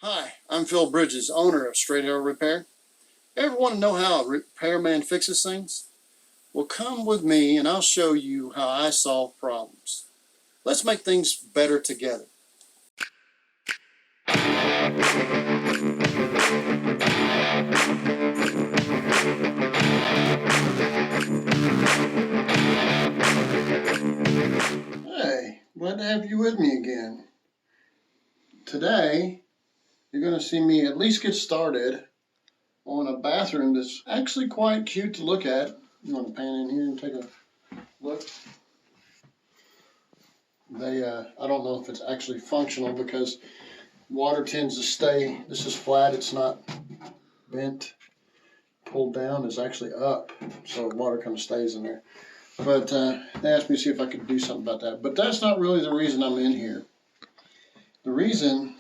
Hi, I'm Phil Bridges, owner of Straight Arrow Repair. Ever want to know how a repairman fixes things? Well, come with me and I'll show you how I solve problems. Let's make things better together. Hey, glad to have you with me again. Today, you're going to see me at least get started on a bathroom that's actually quite cute to look at. You want to pan in here and take a look? I don't know if it's actually functional because water tends to stay. This is flat, it's not bent. Pulled down is actually up, so water kind of stays in there. But they asked me to see if I could do something about that. But that's not really the reason I'm in here. The reason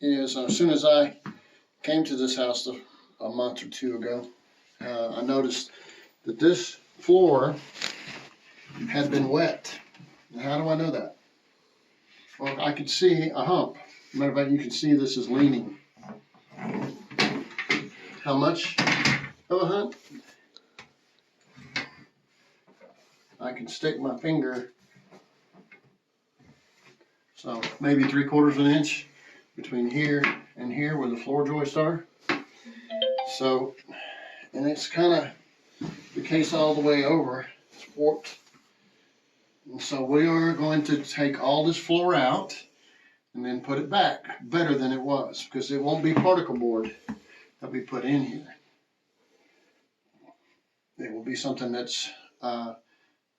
is as soon as I came to this house a month or two ago, I noticed that this floor had been wet. And how do I know that? Well, I could see a hump. Matter of fact, you can see this is leaning. How much of a hump? I can stick my finger, so maybe 3/4 of an inch between here and here where the floor joists are. So, and it's kind of the case all the way over. It's warped. And so we are going to take all this floor out and then put it back better than it was, because it won't be particle board that we put in here. It will be something that's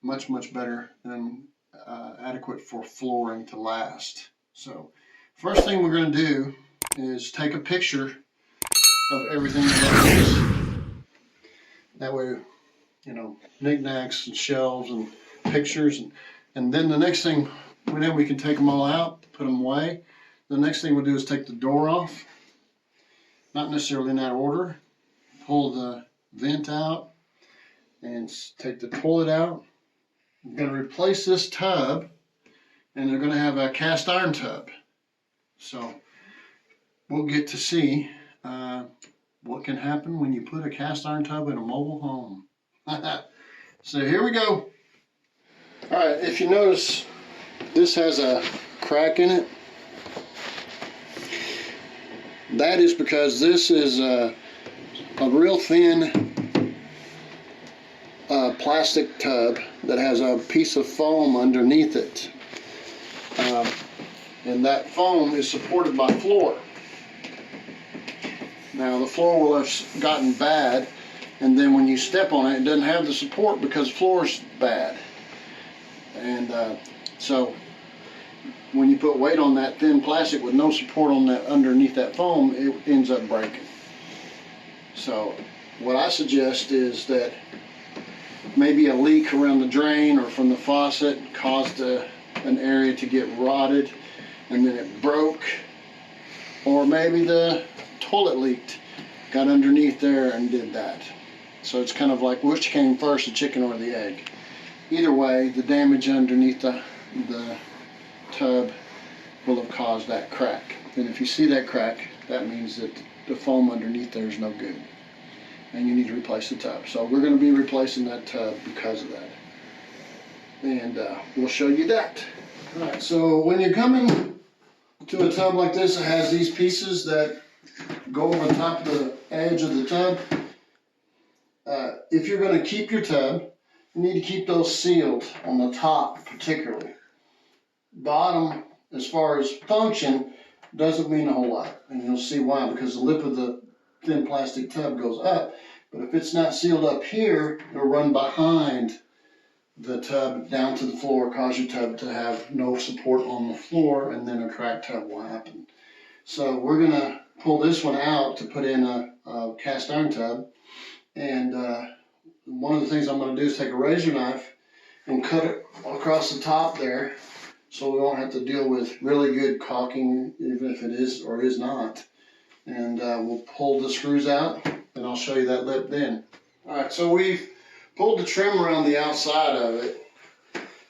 much, much better than adequate for flooring to last. So first thing we're going to do is take a picture of everything that is. That way, you know, knickknacks and shelves and pictures, and then the next thing, then we can take them all out, put them away. The next thing we'll do is take the door off, not necessarily in that order. Pull the vent out and take the toilet out. I'm going to replace this tub, and they're going to have a cast iron tub. So we'll get to see what can happen when you put a cast iron tub in a mobile home. So here we go. All right, if you notice, this has a crack in it. That is because this is a real thin plastic tub that has a piece of foam underneath it. And that foam is supported by floor. Now the floor will have gotten bad, and then when you step on it, it doesn't have the support because the floor is bad. And so when you put weight on that thin plastic with no support on that underneath that foam, it ends up breaking. So what I suggest is that maybe a leak around the drain or from the faucet caused an area to get rotted and then it broke, or maybe the toilet leaked, got underneath there and did that. So it's kind of like which came first, the chicken or the egg. Either way, the damage underneath the tub will have caused that crack. And if you see that crack, that means that the foam underneath there is no good, and you need to replace the tub. So we're going to be replacing that tub because of that, and we'll show you that. All right, so when you're coming to a tub like this, it has these pieces that go over the top of the edge of the tub. If you're going to keep your tub, you need to keep those sealed on the top particularly. Bottom, as far as function, doesn't mean a whole lot, and you'll see why, because the lip of the thin plastic tub goes up, but if it's not sealed up here, it'll run behind the tub down to the floor, cause your tub to have no support on the floor, and then a cracked tub will happen. So we're going to pull this one out to put in a cast iron tub, and one of the things I'm going to do is take a razor knife and cut it across the top there, so we won't have to deal with really good caulking, even if it is or is not. And we'll pull the screws out, and I'll show you that lip then. All right, so we've pulled the trim around the outside of it,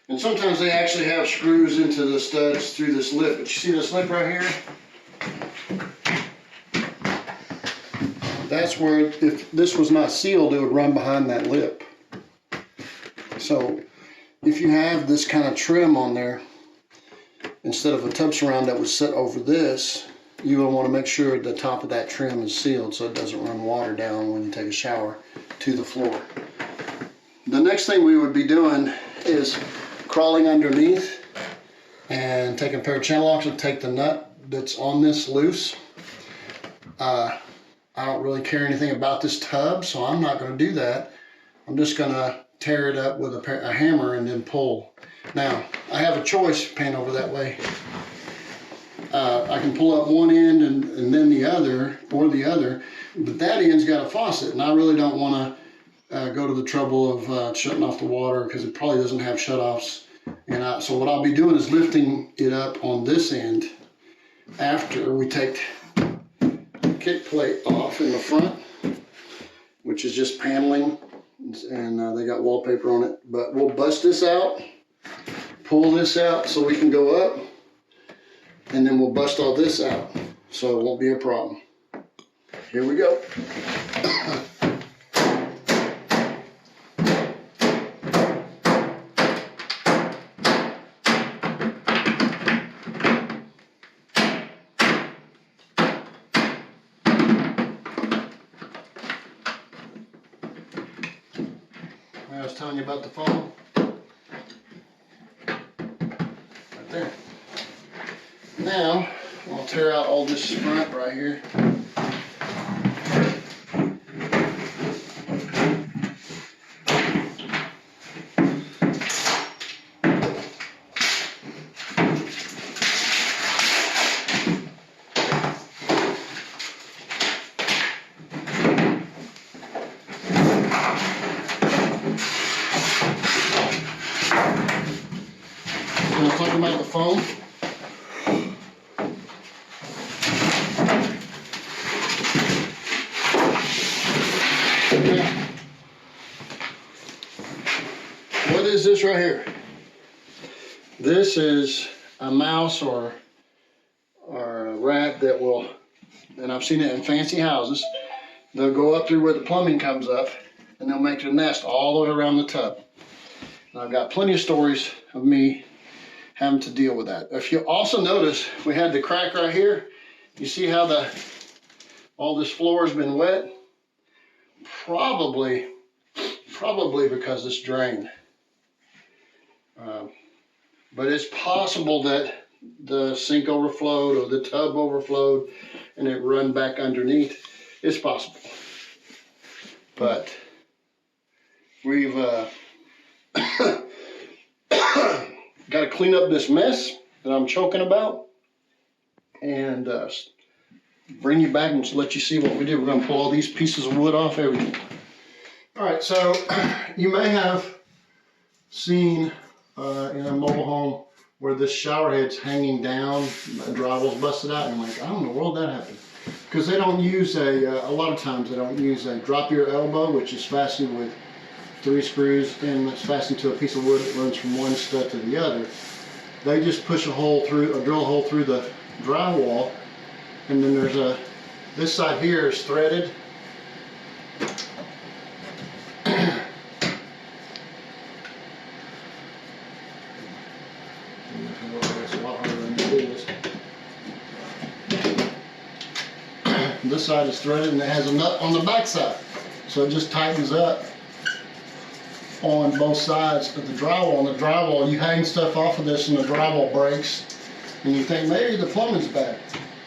and sometimes they actually have screws into the studs through this lip, but you see this lip right here? that's where, if this was not sealed, it would run behind that lip. So if you have this kind of trim on there, instead of a tub surround that would sit over this, you will want to make sure the top of that trim is sealed so it doesn't run water down when you take a shower to the floor. The next thing we would be doing is crawling underneath and taking a pair of channel locks and take the nut that's on this loose. I don't really care anything about this tub, so I'm not going to do that. I'm just going to tear it up with a hammer and then pull. Now, I have a choice pin over that way. I can pull up one end and then the other, or the other, but that end's got a faucet, and I really don't want to go to the trouble of shutting off the water because it probably doesn't have shutoffs. And so what I'll be doing is lifting it up on this end after we take the kick plate off in the front, which is just paneling, and they got wallpaper on it. But we'll bust this out, pull this out so we can go up, and then we'll bust all this out so it won't be a problem. Here we go. I was telling you about the phone. Right there. Now, I'll tear out all this front right here. I was talking about the phone. What is this right here? This is a mouse or a rat that will, and I've seen it in fancy houses, they'll go up through where the plumbing comes up and they'll make a nest all the way around the tub. And I've got plenty of stories of me having to deal with that. If you also notice, we had the crack right here. You see how all this floor has been wet? Probably because it's drained. But it's possible that the sink overflowed or the tub overflowed and it run back underneath. It's possible. But we've got to clean up this mess that I'm choking about and bring you back and let you see what we did. We're going to pull all these pieces of wood off, everything. All right, so you may have seen in a mobile home where this shower head's hanging down, the drywall's busted out, and I'm like, how in the world that happened? Because they don't use a lot of times they don't use a drop your elbow, which is fastened with 3 screws, and it's fastened to a piece of wood that runs from one stud to the other. They just push a hole through, drill a hole through the drywall, and then there's this side here is threaded. This side is threaded and it has a nut on the back side, so it just tightens up on both sides of the drywall. On the drywall, you hang stuff off of this and the drywall breaks, and you think maybe the plumbing's bad,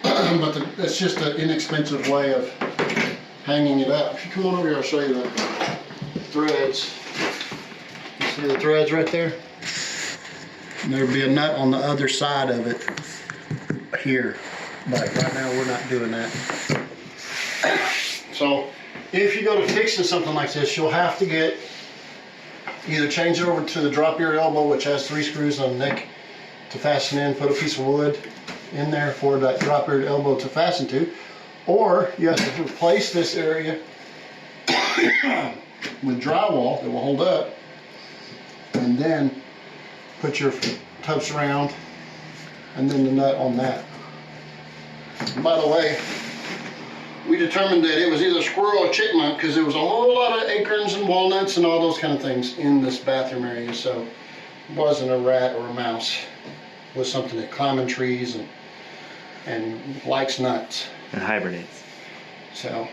but it's just an inexpensive way of hanging it up. If you come on over here, I'll show you the threads. You see the threads right there? And there'll be a nut on the other side of it here, but right now we're not doing that. So if you go to fixing something like this, you'll have to get either change it over to the drop your elbow, which has 3 screws on the neck to fasten in, put a piece of wood in there for that drop your elbow to fasten to, or you have to replace this area with drywall that will hold up, and then put your tub surround and then the nut on that. And by the way, we we determined that it was either squirrel or chipmunk because there was a whole lot of acorns and walnuts and all those kind of things in this bathroom area. So it wasn't a rat or a mouse. It was something that climbs trees and likes nuts. And hibernates. So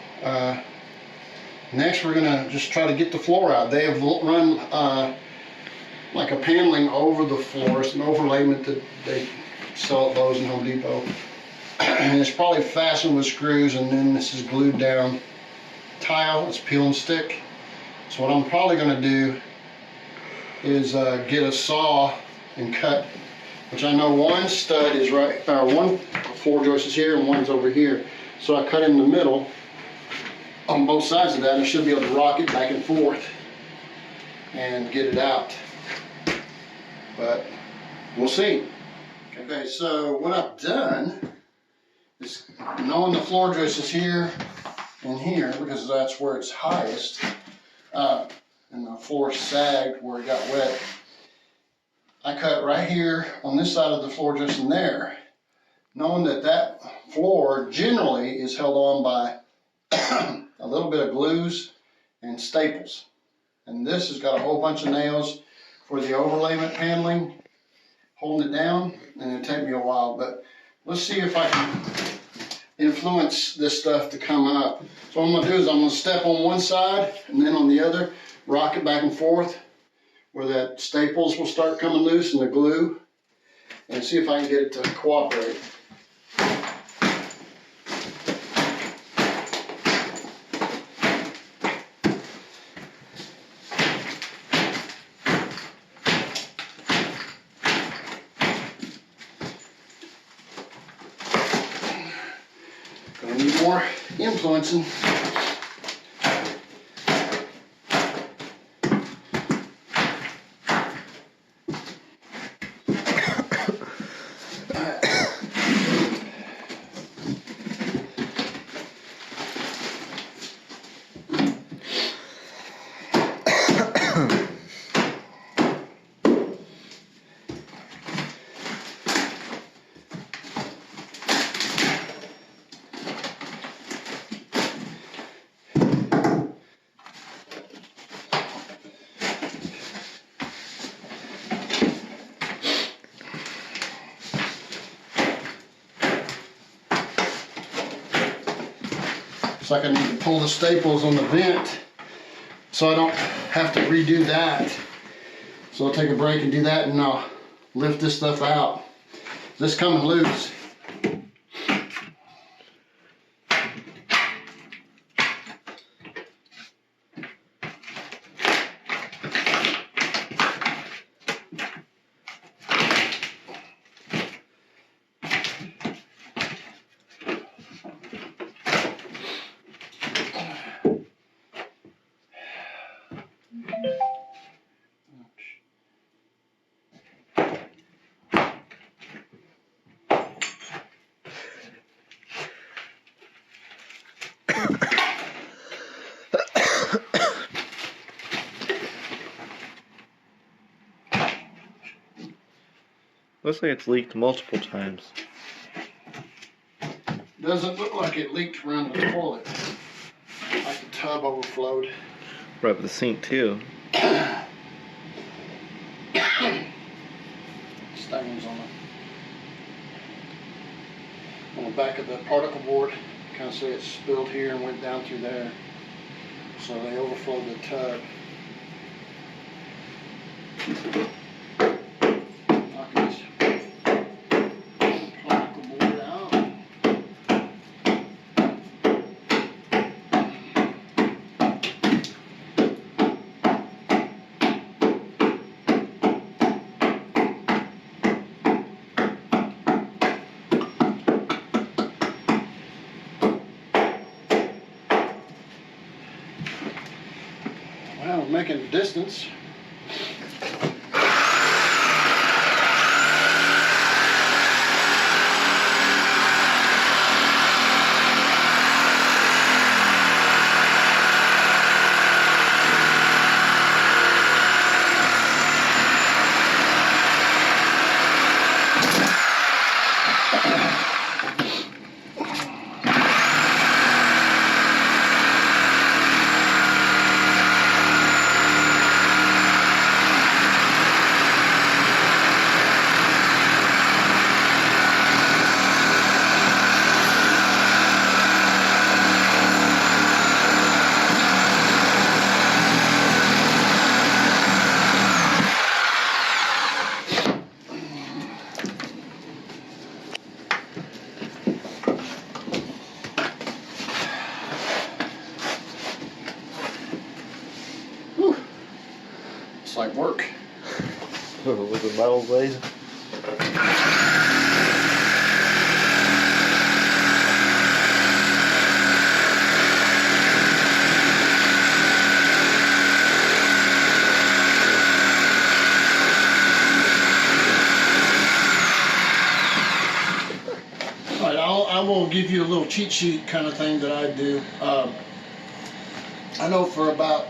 next we're gonna just try to get the floor out. They have run like a paneling over the floor. It's an overlayment that they sell at Lowe's and Home Depot. And it's probably fastened with screws, and then this is glued down tile. It's peel and stick. So what I'm probably gonna do is get a saw and cut, which I know one stud is right, one floor joist is here and one's over here. So I cut in the middle on both sides of that, and I should be able to rock it back and forth and get it out. But we'll see. Okay, so what I've done is, knowing the floor joist is here and here, because that's where it's highest, and the floor sagged where it got wet, I cut right here on this side of the floor joist and there, knowing that that floor generally is held on by a little bit of glues and staples. And this has got a whole bunch of nails for the overlayment paneling, holding it down, and it'll take me a while, but let's see if I can influence this stuff to come up. So what I'm gonna do is I'm gonna step on one side and then on the other, rock it back and forth where that staples will start coming loose and the glue, and see if I can get it to cooperate. Gonna need more influencing. It's like I need to pull the staples on the vent so I don't have to redo that. So I'll take a break and do that, and I'll lift this stuff out. This coming loose. Looks like it's leaked multiple times. Doesn't look like it leaked around the toilet. Like the tub overflowed. Right, with the sink too. Stains on the back of the particle board. You kind of see it spilled here and went down through there. So they overflowed the tub. Knocking this particle board out. Well, making a distance. It's like work. With the metal blade. I will give you a little cheat sheet kind of thing that I do. I know for about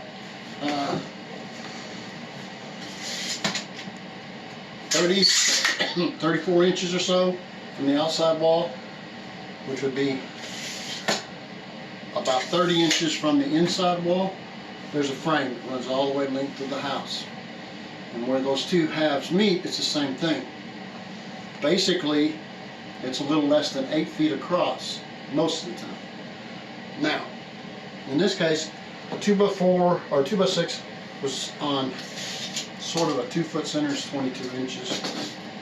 34 inches or so from the outside wall, which would be about 30 inches from the inside wall, there's a frame that runs all the way length of the house. And where those two halves meet, it's the same thing. Basically, it's a little less than 8 feet across most of the time. Now, in this case, a 2x4 or 2x6 was on sort of a 2-foot center, is 22 inches,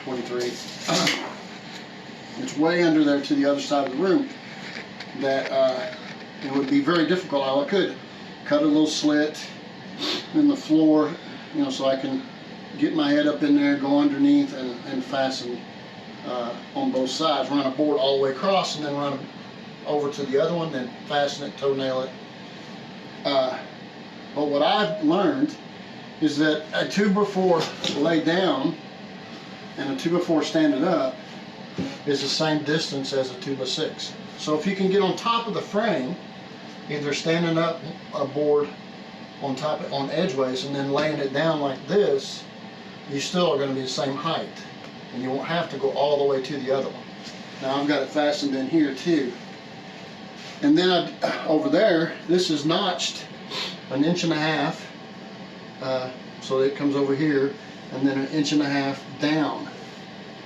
23. It's way under there to the other side of the room that it would be very difficult. I could cut a little slit in the floor, you know, so I can get my head up in there, go underneath and fasten on both sides, run a board all the way across and then run over to the other one, then fasten it, toenail it. But what I've learned is that a 2x4 laid down and a 2x4 standing up is the same distance as a 2x6. So if you can get on top of the frame, either standing up a board on top on edgeways and then laying it down like this, you still are going to be the same height, and you won't have to go all the way to the other one. Now I've got it fastened in here too. And then over there, this is notched 1.5 inches, so it comes over here, and then 1.5 inches down,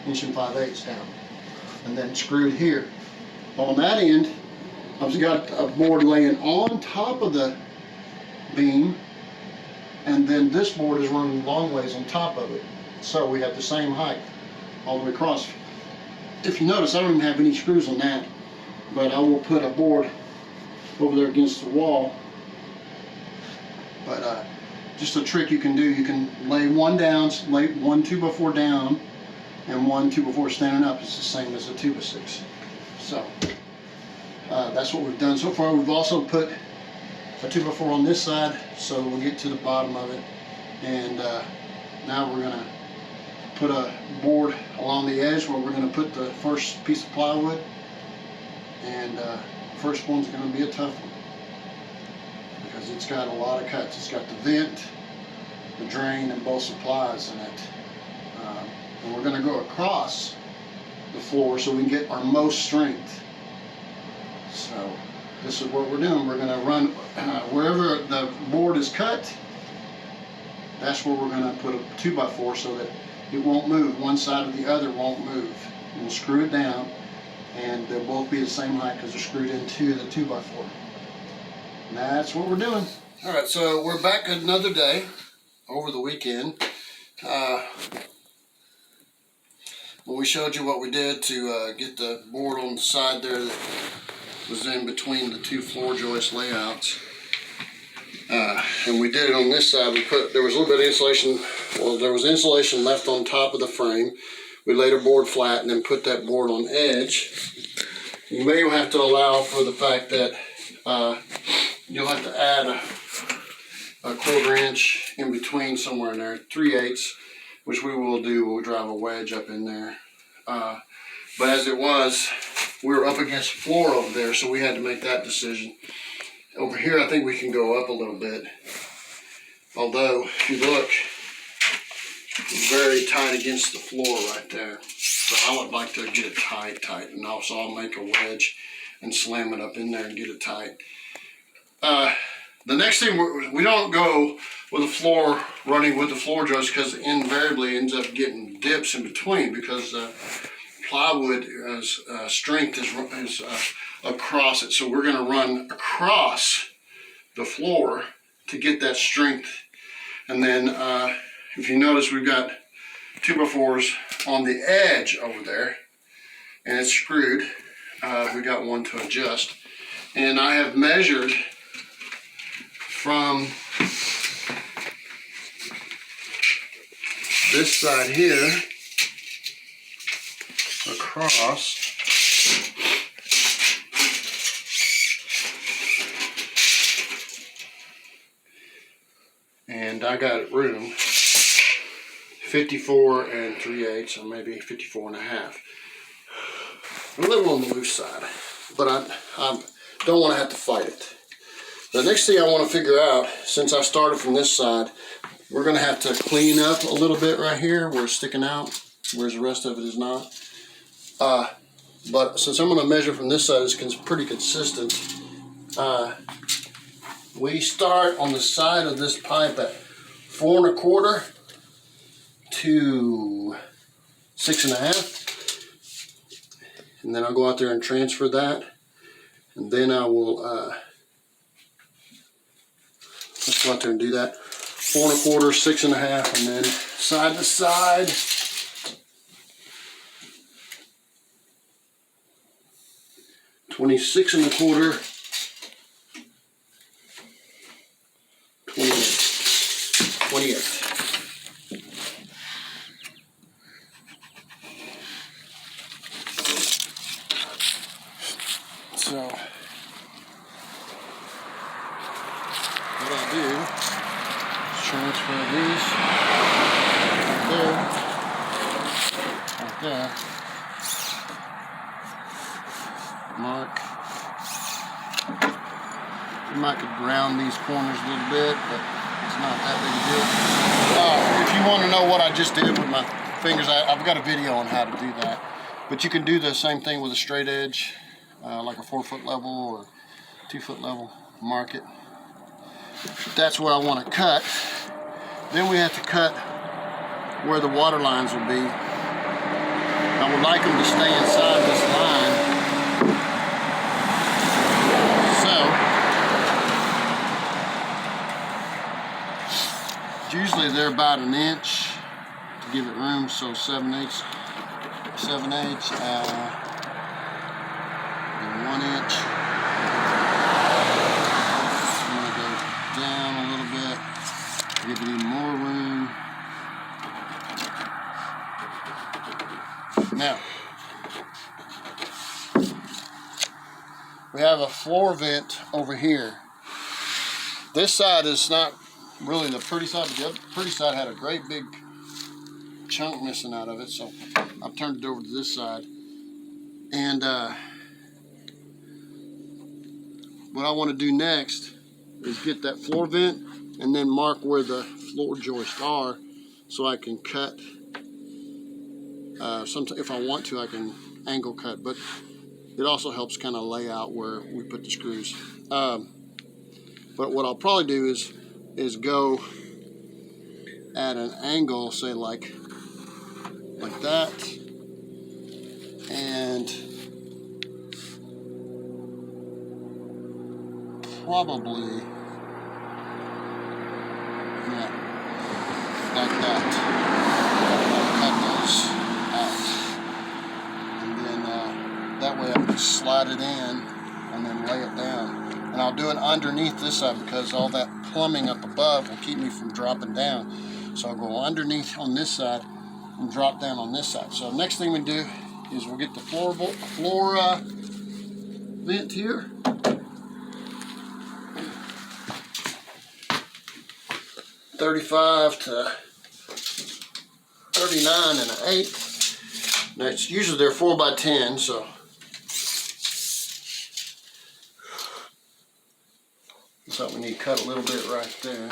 1 5/8 inches down, and then screwed here. On that end, I've got a board laying on top of the beam, and then this board is running long ways on top of it. So we have the same height all the way across. If you notice, I don't even have any screws on that, but I will put a board over there against the wall. But just a trick you can do, you can lay one down, lay one 2x4 down, and one 2x4 standing up. It's the same as a 2x6. So that's what we've done so far. We've also put a 2x4 on this side, so we'll get to the bottom of it. And now we're gonna put a board along the edge where we're gonna put the first piece of plywood. And first one's gonna be a tough one because it's got a lot of cuts. It's got the vent, the drain, and both supplies in it. And we're gonna go across the floor so we can get our most strength. So this is what we're doing. We're gonna run wherever the board is cut, that's where we're gonna put a 2x4 so that it won't move. One side or the other won't move. And we'll screw it down, and they'll both be the same height because they're screwed into the 2x4. And that's what we're doing. All right, so we're back another day over the weekend. Well, we showed you what we did to get the board on the side there that was in between the two floor joist layouts. And we did it on this side. There was a little bit of insulation. Well, there was insulation left on top of the frame. We laid our board flat and then put that board on edge. You may have to allow for the fact that you'll have to add a 1/4 inch in between somewhere in there, 3/8, which we will do. We'll drive a wedge up in there. But as it was, we were up against the floor over there, so we had to make that decision. Over here, I think we can go up a little bit. Although, if you look, it's very tight against the floor right there. So I would like to get it tight, and also I'll make a wedge and slam it up in there and get it tight. The next thing, we don't go with the floor, running with the floor joist, because invariably ends up getting dips in between because plywood strength is across it. So we're going to run across the floor to get that strength. And then if you notice, we've got 2x4s on the edge over there, and it's screwed. We got one to adjust, and I have measured from this side here across. And I got room 54 3/8, or maybe 54 1/2. I'm a little on the loose side, but I don't want to have to fight it. The next thing I want to figure out, since I started from this side, we're going to have to clean up a little bit right here where it's sticking out, whereas the rest of it is not. But since I'm going to measure from this side, it's pretty consistent. We start on the side of this pipe at 4 1/4 to 6 1/2. And then I'll go out there and transfer that. And then I will, let's go out there and do that. 4 1/4, 6 1/2, and then side to side. $26 1/4, 28. So what I do is transfer these right there, like that. Mark. You might could round these corners a little bit, but it's not that big a deal. If you want to know what I just did with my fingers, I've got a video on how to do that. But you can do the same thing with a straight edge, like a 4-foot level or 2-foot level. Mark it. That's where I want to cut. Then we have to cut where the water lines will be. I would like them to stay inside this line. Usually they're about 1 inch to give it room, so 7/8, then 1 inch. I'm going to go down a little bit, give it even more room. Now, we have a floor vent over here. This side is not really the pretty side, but the other pretty side had a great big chunk missing out of it, so I've turned it over to this side. And what I want to do next is get that floor vent and then mark where the floor joists are, so I can cut. Sometimes, if I want to, I can angle cut, but it also helps kind of lay out where we put the screws. But what I'll probably do is go at an angle, say like that, and probably like that. I'll cut those out, and then that way I can just slide it in and then lay it down. And I'll do it underneath this side because all that plumbing up above will keep me from dropping down. So I'll go underneath on this side and drop down on this side. So next thing we do is we'll get the floor vent here. .35 to 39 1/8. Now it's usually they're 4x10, so so we need to cut a little bit right there.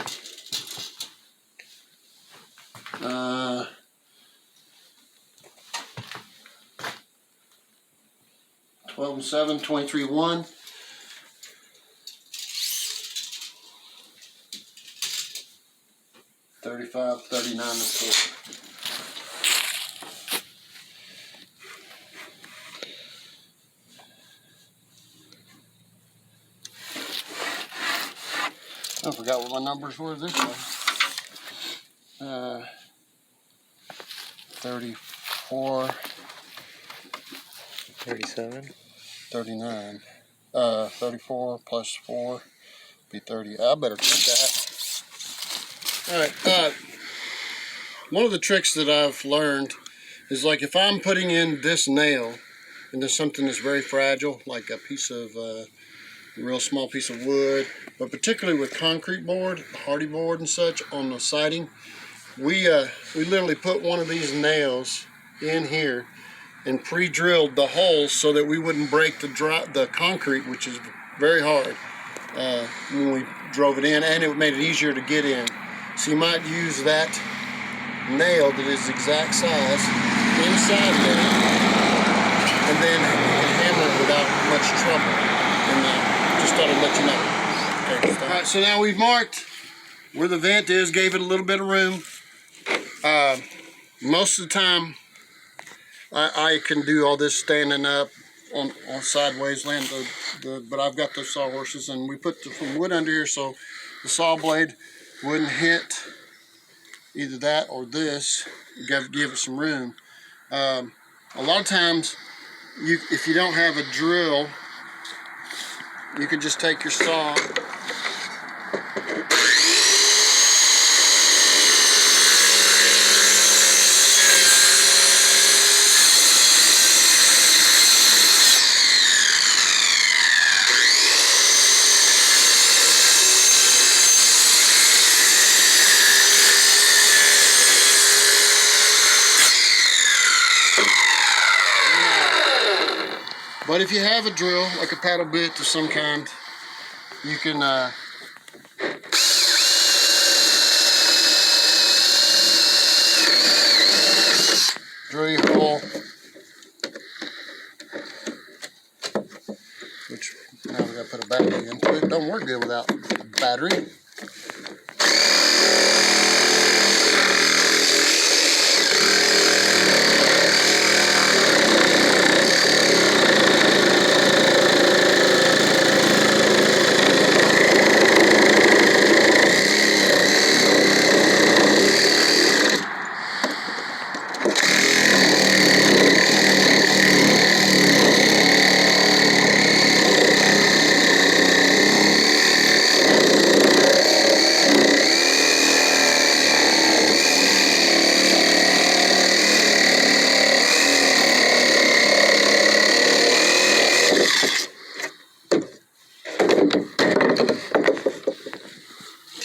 12 7, 23 1. .35, 39 1/4. I forgot what my numbers were this one. 34, 37, 39. 34 plus 4 be 30. I better check that. All right. one of the tricks that I've learned is, like, if I'm putting in this nail and there's something that's very fragile, like a piece of a real small piece of wood, but particularly with concrete board, hardy board and such on the siding, we literally put one of these nails in here and pre-drilled the holes so that we wouldn't break the concrete, which is very hard when we drove it in, and it made it easier to get in. So you might use that nail that is the exact size inside there, and then you can hammer it without much trouble. And just thought I'd let you know. Okay, all right, so now we've marked where the vent is, gave it a little bit of room. Most of the time, I can do all this standing up on sideways, but I've got those sawhorses, and we put some wood under here so the saw blade wouldn't hit either that or this. Give it some room. A lot of times, if you don't have a drill, you can just take your saw But if you have a drill, like a paddle bit of some kind, you can drill your hole, which now we gotta put a battery into it. Don't work good without a battery.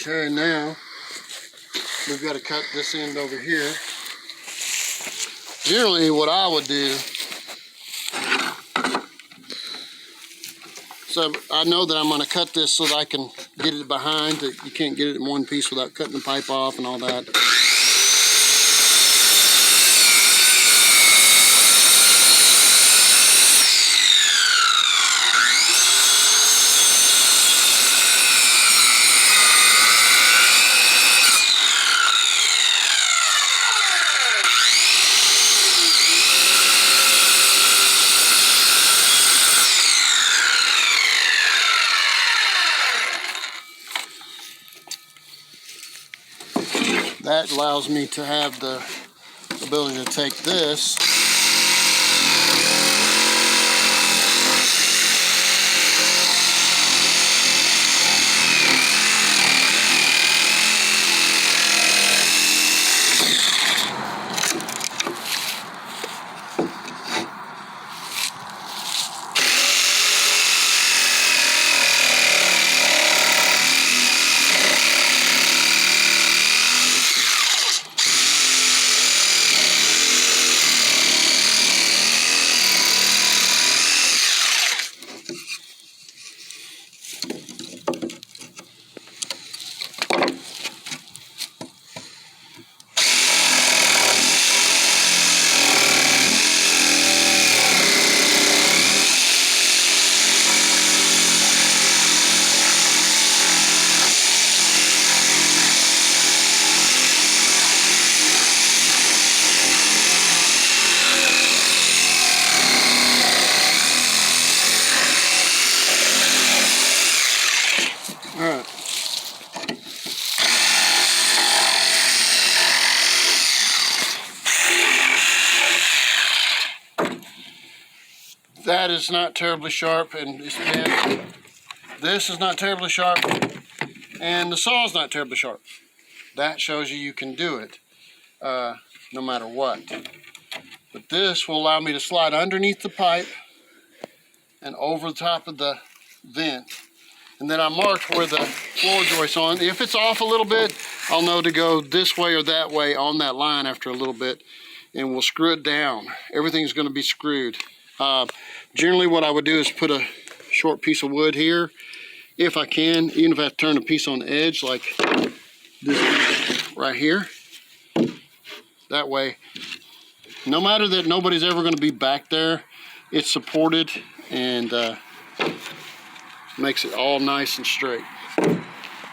Okay, now we've got to cut this end over here. Generally, what I would do, so I know that I'm going to cut this so that I can get it behind. That you can't get it in one piece without cutting the pipe off and all that. That allows me to have the ability to take this That is not terribly sharp, and it's bent. This is not terribly sharp, and the saw is not terribly sharp. That shows you can do it. no matter what. But this will allow me to slide underneath the pipe and over the top of the vent. And then I marked where the floor joist's on. If it's off a little bit, I'll know to go this way or that way on that line after a little bit, and we'll screw it down. Everything's gonna be screwed. Generally what I would do is put a short piece of wood here, if I can, even if I have to turn a piece on the edge like this piece right here. That way, no matter that nobody's ever gonna be back there, it's supported and makes it all nice and straight.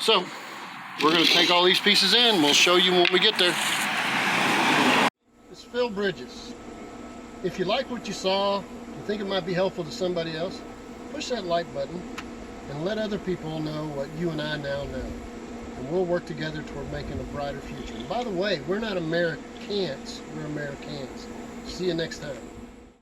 So we're going to take all these pieces in. We'll show you when we get there. It's Phil Bridges. If you like what you saw, you think it might be helpful to somebody else, push that like button and let other people know what you and I now know. And we'll work together toward making a brighter future. And by the way, we're not Americans, we're Americans. See you next time.